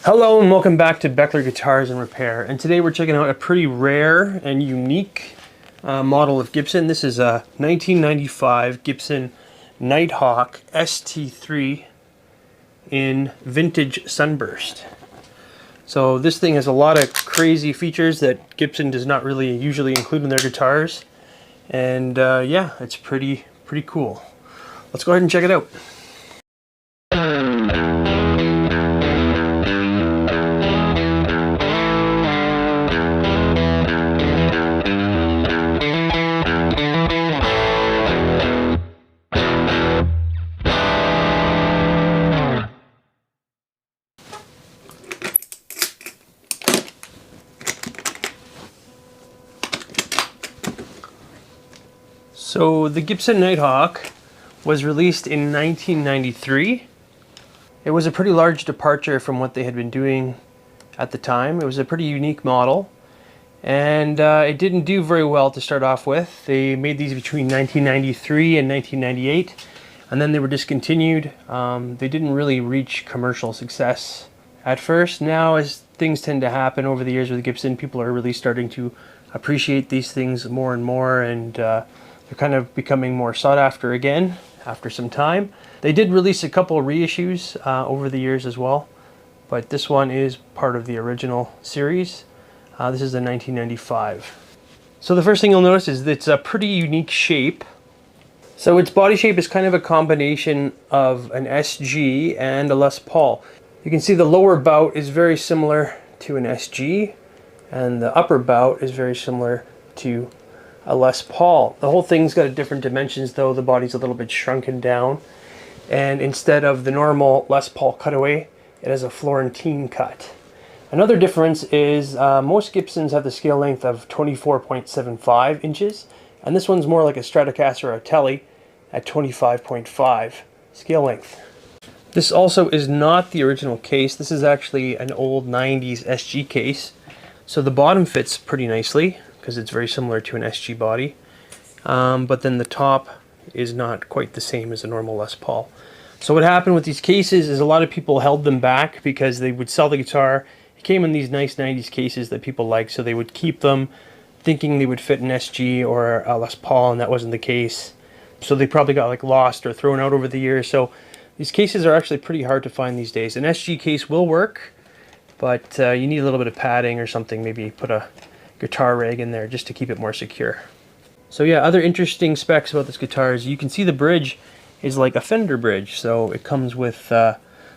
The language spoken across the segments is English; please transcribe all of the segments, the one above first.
Hello and welcome back to Beckler Guitars and Repair, and today we're checking out a pretty rare and unique model of Gibson. This is a 1995 Gibson Nighthawk ST3 in vintage Sunburst. So this thing has a lot of crazy features that Gibson does not really usually include in their guitars, and yeah, it's pretty cool. Let's go ahead and check it out. So the Gibson Nighthawk was released in 1993. It was a pretty large departure from what they had been doing at the time. It was a pretty unique model, and it didn't do very well to start off with. They made these between 1993 and 1998, and then they were discontinued. They didn't really reach commercial success at first. Now, as things tend to happen over the years with Gibson, people are really starting to appreciate these things more and more, and they're kind of becoming more sought after again after some time. They did release a couple of reissues over the years as well, but this one is part of the original series. This is the 1995. So the first thing you'll notice is that it's a pretty unique shape. So its body shape is kind of a combination of an SG and a Les Paul. You can see the lower bout is very similar to an SG, and the upper bout is very similar to a Les Paul. The whole thing's got different dimensions though. The body's a little bit shrunken down, and instead of the normal Les Paul cutaway, it has a Florentine cut. Another difference is most Gibsons have the scale length of 24.75 inches, and this one's more like a Stratocaster or a Tele at 25.5 scale length. This also is not the original case. This is actually an old 90s SG case, so the bottom fits pretty nicely because it's very similar to an SG body, but then the top is not quite the same as a normal Les Paul. So what happened with these cases is a lot of people held them back because they would sell the guitar. It came in these nice 90s cases that people liked, so they would keep them thinking they would fit an SG or a Les Paul, and that wasn't the case. So they probably got like lost or thrown out over the years. So these cases are actually pretty hard to find these days. An SG case will work, but you need a little bit of padding or something. Maybe put a guitar rag in there just to keep it more secure. So yeah, other interesting specs about this guitar is you can see the bridge is like a Fender bridge. So it comes with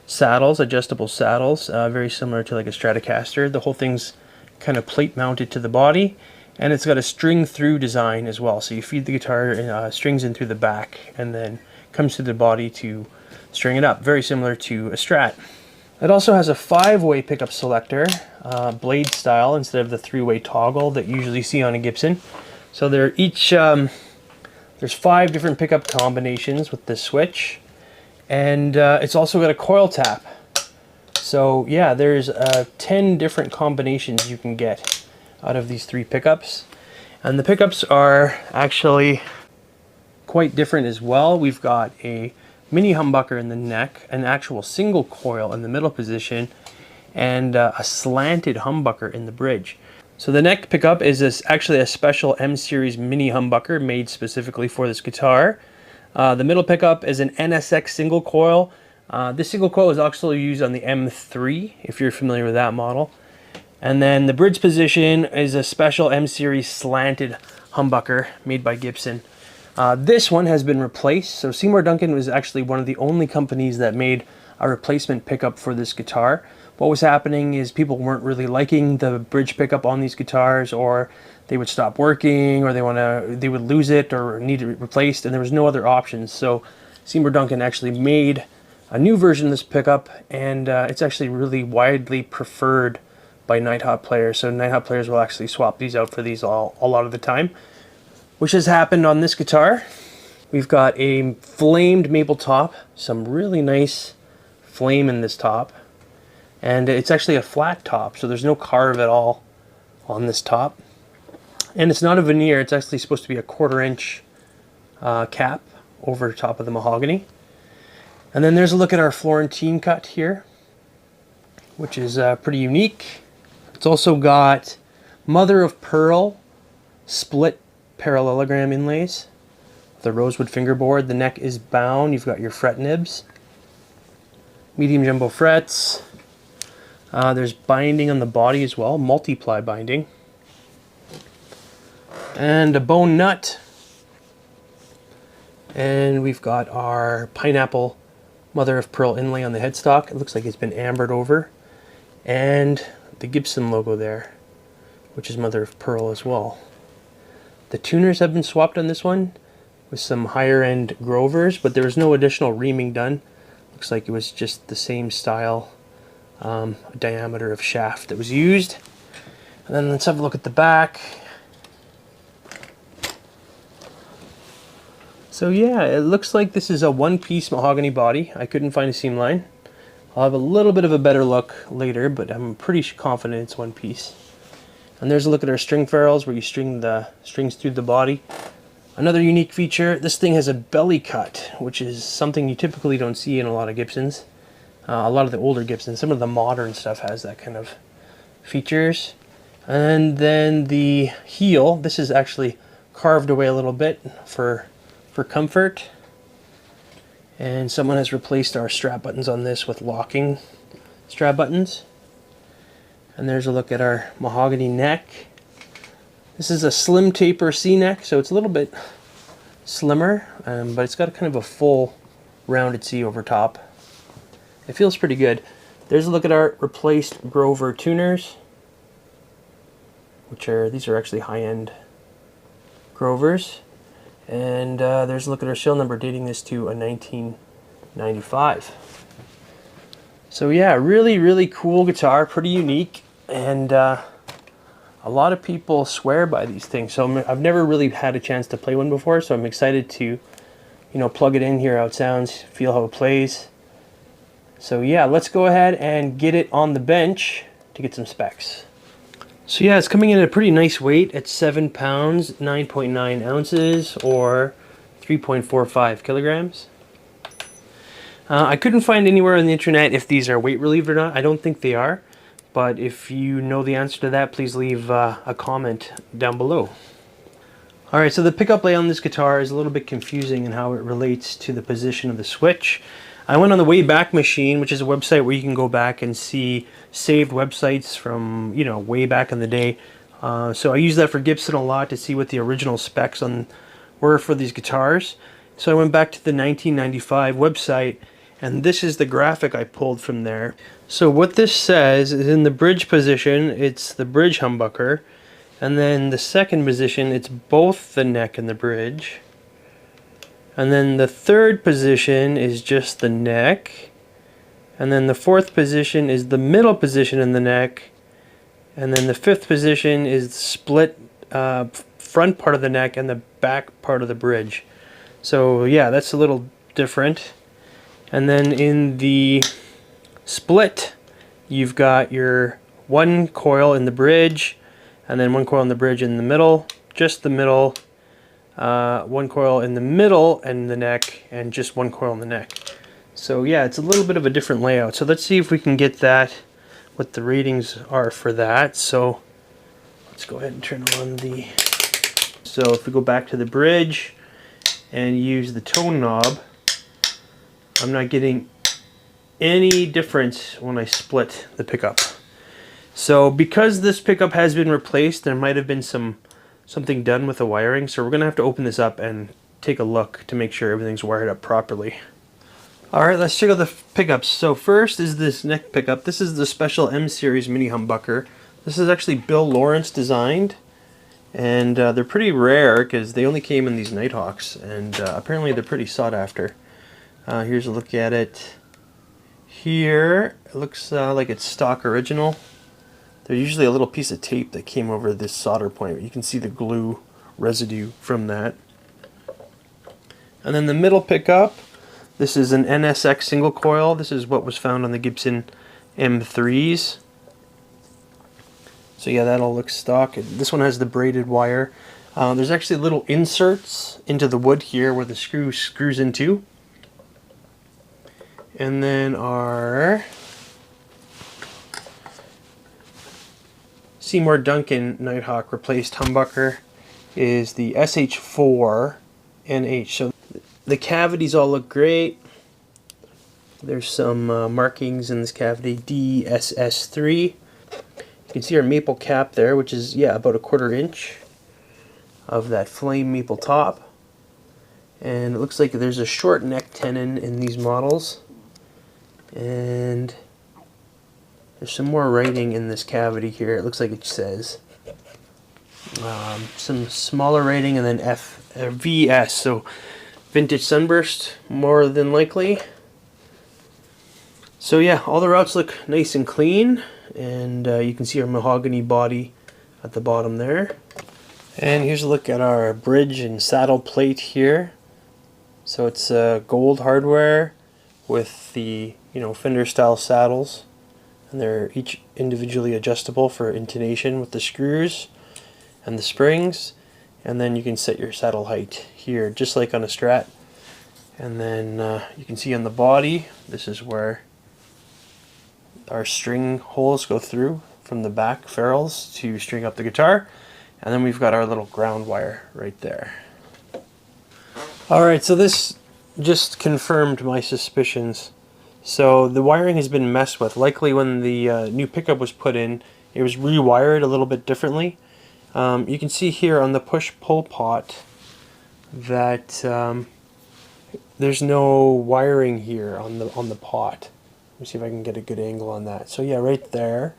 saddles, adjustable saddles, very similar to like a Stratocaster. The whole thing's kind of plate mounted to the body, and it's got a string through design as well. So you feed the guitar strings in through the back and then comes to the body to string it up, very similar to a Strat. It also has a 5-way pickup selector, blade style, instead of the 3-way toggle that you usually see on a Gibson. So they're each, there's 5 different pickup combinations with this switch, and it's also got a coil tap. So yeah, there's 10 different combinations you can get out of these 3 pickups. And the pickups are actually quite different as well. We've got a mini humbucker in the neck, an actual single coil in the middle position, and a slanted humbucker in the bridge. So the neck pickup is actually a special M-Series mini humbucker made specifically for this guitar. The middle pickup is an NSX single coil. This single coil is also used on the M3, if you're familiar with that model. And then the bridge position is a special M-Series slanted humbucker made by Gibson. This one has been replaced. So Seymour Duncan was actually one of the only companies that made a replacement pickup for this guitar. What was happening is people weren't really liking the bridge pickup on these guitars, or they would stop working, or they would lose it or need it replaced, and there was no other options. So Seymour Duncan actually made a new version of this pickup, and it's actually really widely preferred by Nighthawk players. So Nighthawk players will actually swap these out for these a lot of the time, which has happened on this guitar. We've got a flamed maple top, some really nice flame in this top, and it's actually a flat top, so there's no carve at all on this top. And it's not a veneer, it's actually supposed to be a 1/4 inch cap over top of the mahogany. And then there's a look at our Florentine cut here, which is pretty unique. It's also got mother of pearl split parallelogram inlays. The rosewood fingerboard. The neck is bound. You've got your fret nibs. Medium jumbo frets. There's binding on the body as well, multiply binding. And a bone nut. And we've got our pineapple mother of pearl inlay on the headstock. It looks like it's been ambered over. And the Gibson logo there, which is mother of pearl as well. The tuners have been swapped on this one with some higher end Grovers, but there was no additional reaming done. Looks like it was just the same style diameter of shaft that was used. And then let's have a look at the back. So yeah, it looks like this is a one-piece mahogany body. I couldn't find a seam line. I'll have a little bit of a better look later, but I'm pretty confident it's one piece. And there's a look at our string ferrules where you string the strings through the body. Another unique feature, this thing has a belly cut, which is something you typically don't see in a lot of Gibsons. A lot of the older Gibsons, some of the modern stuff has that kind of features. And then the heel, this is actually carved away a little bit for comfort. And someone has replaced our strap buttons on this with locking strap buttons. And there's a look at our mahogany neck. This is a slim taper C-neck, so it's a little bit slimmer, but it's got kind of a full rounded C over top. It feels pretty good. There's a look at our replaced Grover tuners, these are actually high-end Grovers. And there's a look at our shell number, dating this to a 1995. So yeah, really cool guitar, pretty unique, and a lot of people swear by these things. So I've never really had a chance to play one before, so I'm excited to, plug it in, hear how it sounds, feel how it plays. So yeah, let's go ahead and get it on the bench to get some specs. So yeah, it's coming in at a pretty nice weight at 7 pounds, 9.9 ounces, or 3.45 kilograms. I couldn't find anywhere on the internet if these are weight relieved or not. I don't think they are, but if you know the answer to that, please leave a comment down below. Alright, so the pickup layout on this guitar is a little bit confusing in how it relates to the position of the switch. I went on the Wayback Machine, which is a website where you can go back and see saved websites from, way back in the day. So I use that for Gibson a lot to see what the original specs were for these guitars. So I went back to the 1995 website, and this is the graphic I pulled from there. So what this says is, in the bridge position, it's the bridge humbucker, and then the second position, it's both the neck and the bridge. And then the third position is just the neck. And then the fourth position is the middle position in the neck. And then the fifth position is the split front part of the neck and the back part of the bridge. So yeah, that's a little different. And then in the split, you've got your one coil in the bridge, and then one coil in the bridge in the middle, just the middle. One coil in the middle and the neck, and just one coil in the neck. So yeah, it's a little bit of a different layout. So let's see if we can get that, what the ratings are for that. So let's go ahead and turn on the... So if we go back to the bridge and use the tone knob, I'm not getting any difference when I split the pickup. So because this pickup has been replaced, there might have been something done with the wiring, so we're gonna have to open this up and take a look to make sure everything's wired up properly. Alright, let's check out the pickups. So first is this neck pickup. This is the special M series mini humbucker. This is actually Bill Lawrence designed, and they're pretty rare because they only came in these Nighthawks, and apparently they're pretty sought after. Here's a look at it. Here it looks like it's stock original. There's usually a little piece of tape that came over this solder point. You can see the glue residue from that. And then the middle pickup, this is an NSX single coil. This is what was found on the Gibson M3s. So yeah, that all looks stock. This one has the braided wire. There's actually little inserts into the wood here where the screw screws into. Seymour Duncan Nighthawk replaced humbucker is the SH4 NH. So the cavities all look great. There's some markings in this cavity, DSS3. You can see our maple cap there, which is, yeah, about 1/4 inch of that flame maple top. And it looks like there's a short neck tenon in these models. And there's some more writing in this cavity here. It looks like it says some smaller writing and then VS, so vintage Sunburst more than likely. So yeah, all the routes look nice and clean, and you can see our mahogany body at the bottom there. And here's a look at our bridge and saddle plate here. So it's gold hardware with the Fender style saddles, and they're each individually adjustable for intonation with the screws and the springs. And then you can set your saddle height here just like on a Strat. And then you can see on the body, this is where our string holes go through from the back ferrules to string up the guitar. And then we've got our little ground wire right there. Alright, so this just confirmed my suspicions. So the wiring has been messed with. Likely when the new pickup was put in, it was rewired a little bit differently. You can see here on the push-pull pot that there's no wiring here on the pot. Let me see if I can get a good angle on that. So yeah, right there,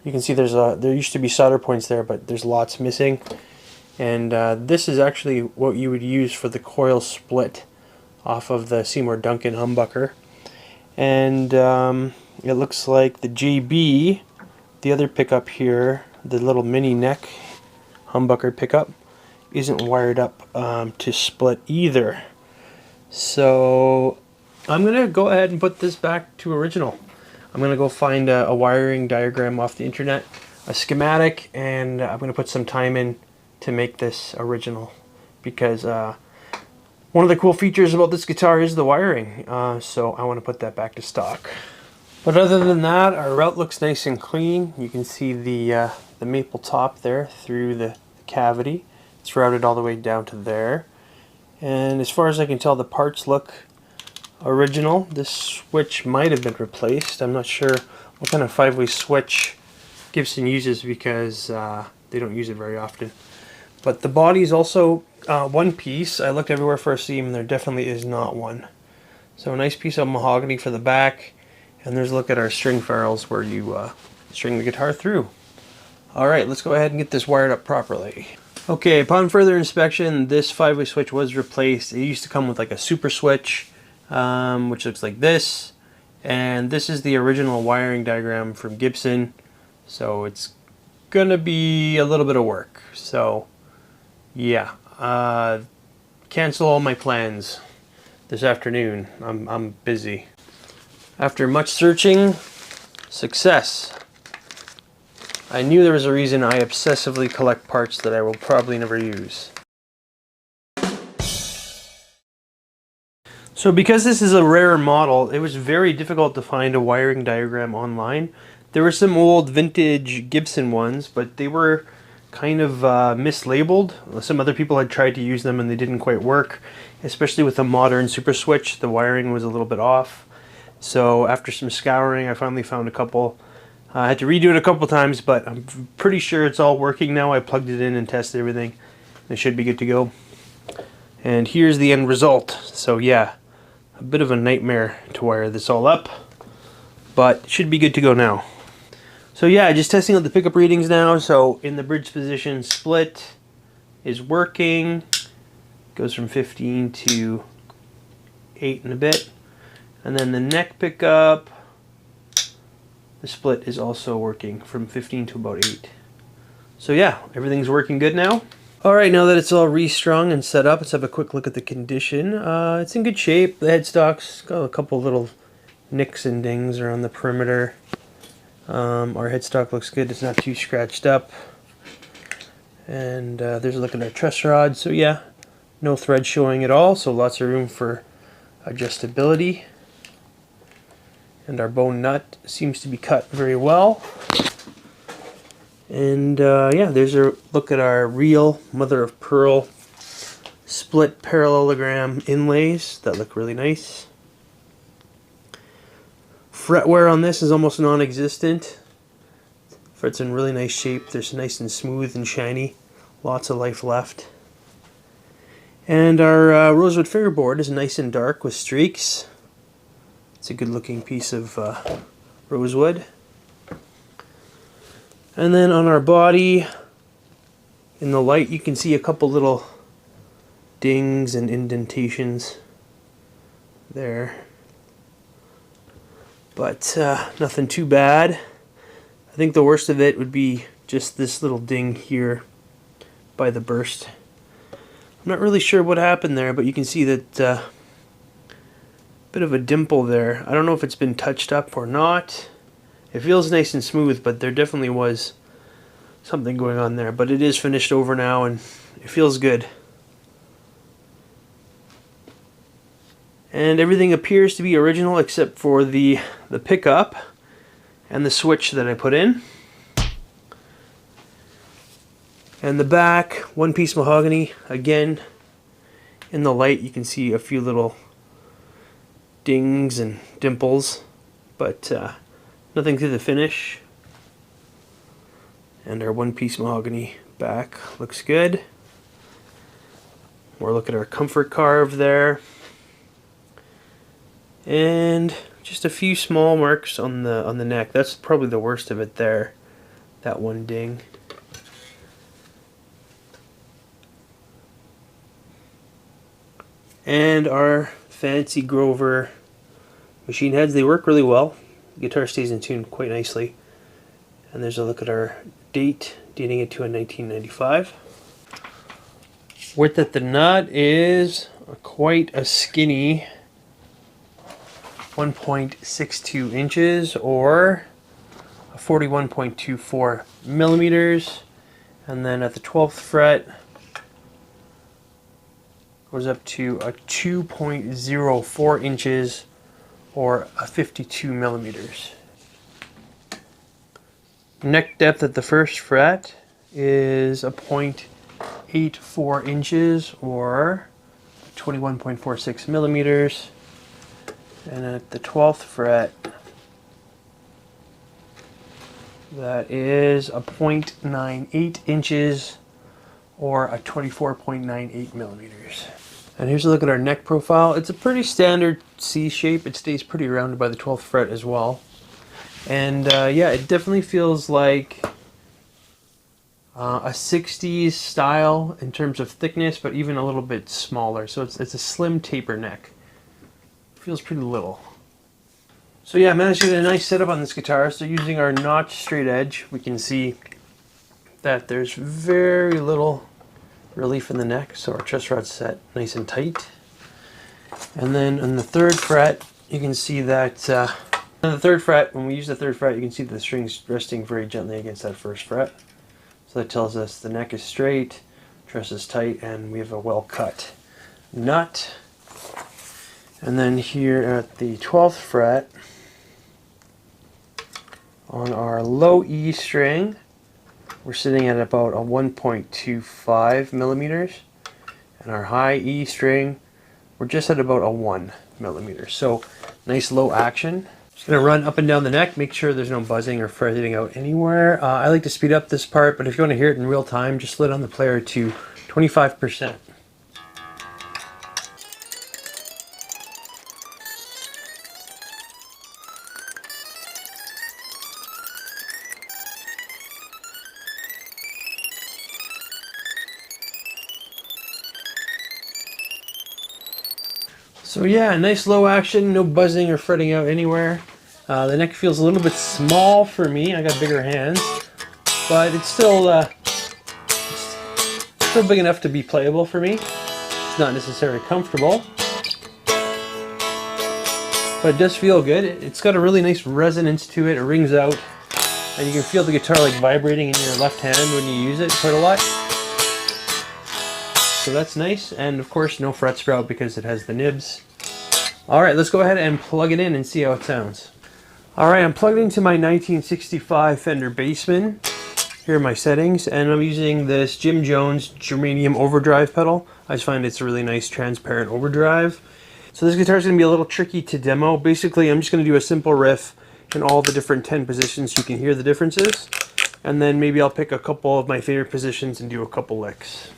you can see there used to be solder points there, but there's lots missing. And this is actually what you would use for the coil split off of the Seymour Duncan humbucker. And it looks like the JB, the other pickup here, the little mini neck humbucker pickup, isn't wired up to split either. So I'm going to go ahead and put this back to original. I'm going to go find a wiring diagram off the internet, a schematic, and I'm going to put some time in to make this original, because one of the cool features about this guitar is the wiring, so I want to put that back to stock. But other than that, our route looks nice and clean. You can see the maple top there through the cavity. It's routed all the way down to there. And as far as I can tell, the parts look original. This switch might have been replaced. I'm not sure what kind of 5-way switch Gibson uses, because they don't use it very often. But the body is also one piece. I looked everywhere for a seam, and there definitely is not one. So a nice piece of mahogany for the back, and there's a look at our string ferrules where you string the guitar through. Alright, let's go ahead and get this wired up properly. Okay, upon further inspection, this 5-way switch was replaced. It used to come with like a super switch, which looks like this. And this is the original wiring diagram from Gibson. So it's gonna be a little bit of work. So yeah, cancel all my plans this afternoon. I'm busy. After much searching, success. I knew there was a reason I obsessively collect parts that I will probably never use. So because this is a rare model, it was very difficult to find a wiring diagram online. There were some old vintage Gibson ones, but they were kind of mislabeled. Some other people had tried to use them and they didn't quite work. Especially with the modern super switch, the wiring was a little bit off. So after some scouring, I finally found a couple. I had to redo it a couple times, but I'm pretty sure it's all working now. I plugged it in and tested everything. It should be good to go. And here's the end result. So yeah, a bit of a nightmare to wire this all up, but it should be good to go now. So yeah, just testing out the pickup readings now. So in the bridge position, split is working. Goes from 15 to 8 and a bit. And then the neck pickup, the split is also working from 15 to about 8. So yeah, everything's working good now. Alright, now that it's all restrung and set up, let's have a quick look at the condition. It's in good shape. The headstock's got a couple little nicks and dings around the perimeter. Our headstock looks good. It's not too scratched up. And there's a look at our truss rod. So yeah, no thread showing at all, so lots of room for adjustability. And our bone nut seems to be cut very well. And yeah, there's a look at our real mother of pearl split parallelogram inlays that look really nice. Fretwear on this is almost non-existent. Fret's in really nice shape. They're nice and smooth and shiny. Lots of life left. And our rosewood fingerboard is nice and dark with streaks. It's a good looking piece of rosewood. And then on our body, in the light, you can see a couple little dings and indentations there. But nothing too bad. I think the worst of it would be just this little ding here by the burst. I'm not really sure what happened there, but you can see that bit of a dimple there. I don't know if it's been touched up or not. It feels nice and smooth, but there definitely was something going on there. But it is finished over now, and it feels good. And everything appears to be original except for the pickup and the switch that I put in. And the back, one-piece mahogany. Again, in the light you can see a few little dings and dimples, but nothing to the finish. And our one-piece mahogany back looks good. More look at our comfort carve there. And just a few small marks on the neck. That's probably the worst of it there. That one ding. And our fancy Grover machine heads, they work really well. The guitar stays in tune quite nicely. And there's a look at our date, dating it to a 1995. Width at the nut is quite a skinny 1.62 inches or 41.24 millimeters. And then at the 12th fret goes up to a 2.04 inches or a 52 millimeters. Neck depth at the first fret is a 0.84 inches or 21.46 millimeters. And at the 12th fret, that is a 0.98 inches or a 24.98 millimeters. And here's a look at our neck profile. It's a pretty standard C shape. It stays pretty rounded by the 12th fret as well. And yeah, it definitely feels like a 60s style in terms of thickness, but even a little bit smaller. So it's a slim taper neck. Feels pretty little. So yeah, I managed to get a nice setup on this guitar. So using our notch straight edge, we can see that there's very little relief in the neck. So our truss rod's set nice and tight. And then on the 3rd fret, you can see that on the 3rd fret, when we use the 3rd fret, you can see the strings resting very gently against that 1st fret. So that tells us the neck is straight, truss is tight, and we have a well cut nut. And then here at the 12th fret, on our low E string, we're sitting at about a 1.25 millimeters. And our high E string, we're just at about a 1 millimeter. So nice low action. Just going to run up and down the neck, make sure there's no buzzing or fretting out anywhere. I like to speed up this part, but if you want to hear it in real time, just let on the player to 25%. So yeah, nice low action, no buzzing or fretting out anywhere. The neck feels a little bit small for me. I got bigger hands, but it's still big enough to be playable for me. It's not necessarily comfortable, but it does feel good. It's got a really nice resonance to it. It rings out, and you can feel the guitar like vibrating in your left hand when you use it quite a lot. So that's nice, and of course no fret sprout because it has the nibs. Alright, let's go ahead and plug it in and see how it sounds. Alright, I'm plugged into my 1965 Fender Bassman, Here are my settings, and I'm using this Jim Jones Germanium overdrive pedal. I just find it's a really nice transparent overdrive. So this guitar is going to be a little tricky to demo. Basically, I'm just going to do a simple riff in all the different 10 positions so you can hear the differences. And then maybe I'll pick a couple of my favorite positions and do a couple licks.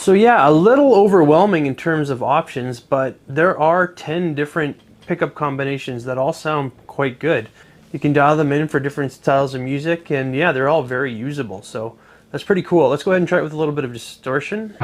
So yeah, a little overwhelming in terms of options, but there are 10 different pickup combinations that all sound quite good. You can dial them in for different styles of music, and yeah, they're all very usable, so that's pretty cool. Let's go ahead and try it with a little bit of distortion.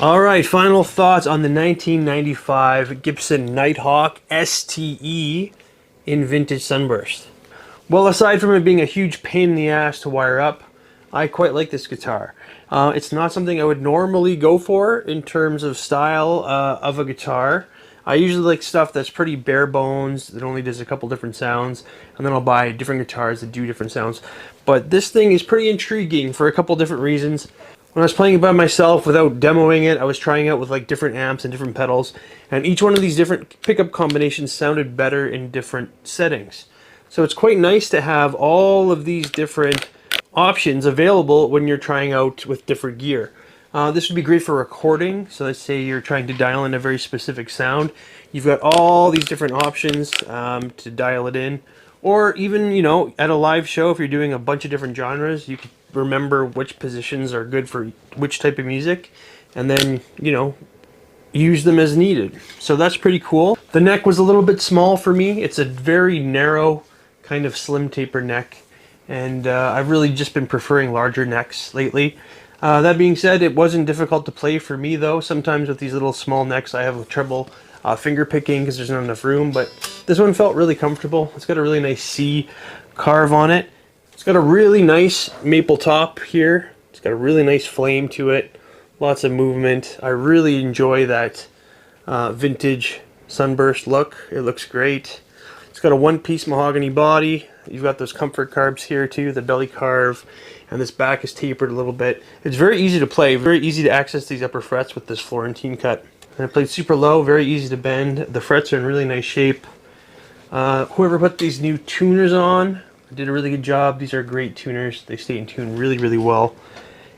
All right, final thoughts on the 1995 Gibson Nighthawk STE in vintage Sunburst. Well, aside from it being a huge pain in the ass to wire up, I quite like this guitar. It's not something I would normally go for in terms of style of a guitar. I usually like stuff that's pretty bare bones, that only does a couple different sounds, and then I'll buy different guitars that do different sounds. But this thing is pretty intriguing for a couple different reasons. When I was playing it by myself without demoing it, I was trying out with like different amps and different pedals, and each one of these different pickup combinations sounded better in different settings. So it's quite nice to have all of these different options available when you're trying out with different gear. This would be great for recording. So let's say you're trying to dial in a very specific sound. You've got all these different options to dial it in. Or even, you know, at a live show, if you're doing a bunch of different genres, you could remember which positions are good for which type of music, and then, you know, use them as needed. So that's pretty cool. The neck was a little bit small for me. It's a very narrow, kind of slim taper neck, and I've really just been preferring larger necks lately. That being said, it wasn't difficult to play for me though. Sometimes with these little small necks I have trouble finger picking because there's not enough room, but this one felt really comfortable. It's got a really nice C carve on it. It's got a really nice maple top here. It's got a really nice flame to it. Lots of movement. I really enjoy that vintage Sunburst look. It looks great. It's got a one-piece mahogany body. You've got those comfort carbs here too, the belly carve, and this back is tapered a little bit. It's very easy to play, very easy to access these upper frets with this Florentine cut. And I played super low, very easy to bend. The frets are in really nice shape. Whoever put these new tuners on did a really good job. These are great tuners. They stay in tune really, really well.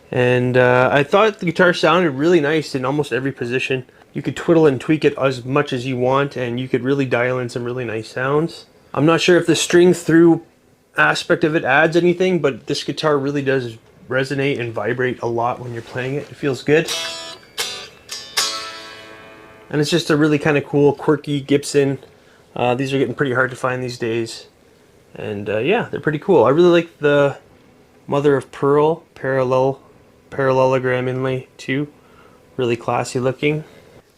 And I thought the guitar sounded really nice in almost every position. You could twiddle and tweak it as much as you want, and you could really dial in some really nice sounds. I'm not sure if the string through aspect of it adds anything, but this guitar really does resonate and vibrate a lot when you're playing it. It feels good. And it's just a really kind of cool, quirky Gibson. These are getting pretty hard to find these days. And yeah, they're pretty cool. I really like the mother of pearl parallelogram inlay too. Really classy looking.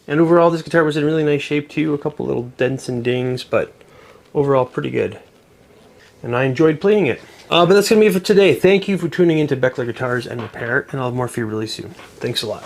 And overall this guitar was in really nice shape too. A couple little dents and dings, but overall pretty good. And I enjoyed playing it. But that's going to be it for today. Thank you for tuning in to Beckler Guitars and Repair, and I'll have more for you really soon. Thanks a lot.